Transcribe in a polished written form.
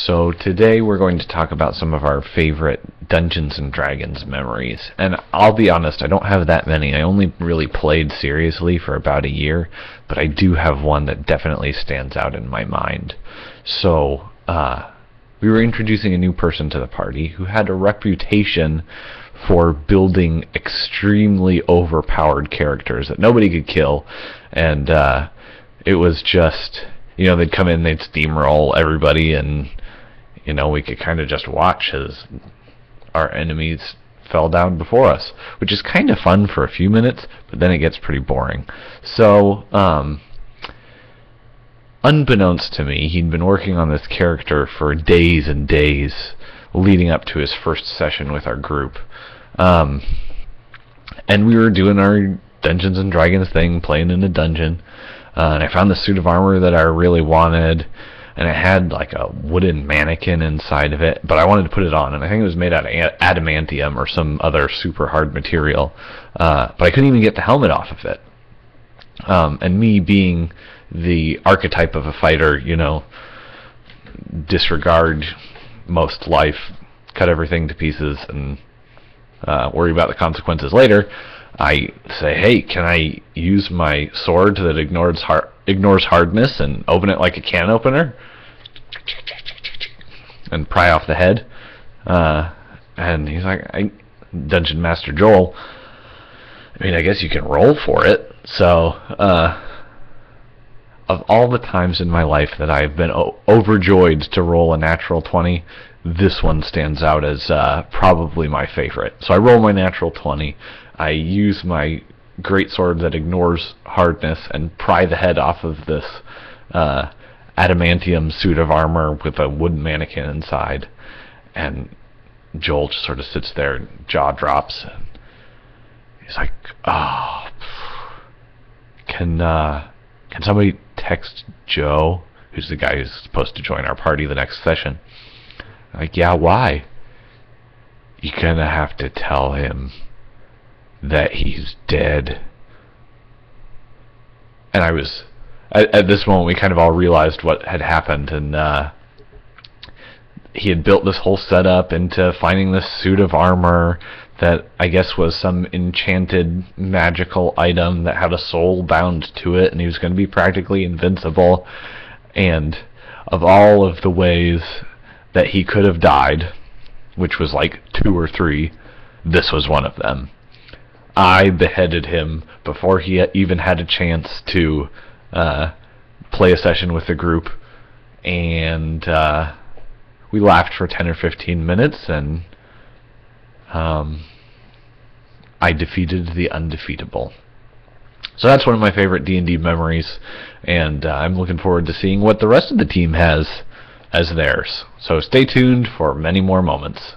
So today we're going to talk about some of our favorite Dungeons and Dragons memories. And I'll be honest, I don't have that many. I only really played seriously for about a year, but I do have one that definitely stands out in my mind. So, we were introducing a new person to the party who had a reputation for building extremely overpowered characters that nobody could kill, and it was just, they'd come in, they'd steamroll everybody, and we could kind of just watch as our enemies fell down before us, which is kind of fun for a few minutes, but then it gets pretty boring. So, unbeknownst to me, he'd been working on this character for days and days leading up to his first session with our group. And we were doing our Dungeons and Dragons thing, playing in a dungeon, and I found the suit of armor that I really wanted, and it had like a wooden mannequin inside of it, but I wanted to put it on, and I think it was made out of adamantium or some other super hard material, but I couldn't even get the helmet off of it. And me being the archetype of a fighter, disregard most life, cut everything to pieces, and worry about the consequences later, I say, hey, can I use my sword that ignores hardness and open it like a can opener? And pry off the head. And he's like, Dungeon Master Joel, I guess you can roll for it. So, of all the times in my life that I've been overjoyed to roll a natural 20, this one stands out as probably my favorite. So I roll my natural 20, I use my greatsword that ignores hardness and pry the head off of this adamantium suit of armor with a wooden mannequin inside, and Joel just sort of sits there, jaw drops, and he's like, oh, can somebody text Joe, who's the guy who's supposed to join our party the next session? I'm like, yeah, why? You're gonna have to tell him that he's dead. And I was, at this moment, we kind of all realized what had happened, and he had built this whole setup into finding this suit of armor that I guess was some enchanted magical item that had a soul bound to it, and he was going to be practically invincible. And of all of the ways that he could have died, which was like 2 or 3, this was one of them. I beheaded him before he even had a chance to play a session with the group, and we laughed for 10 or 15 minutes, and I defeated the undefeatable. So that's one of my favorite D&D memories, and I'm looking forward to seeing what the rest of the team has as theirs. So stay tuned for many more moments.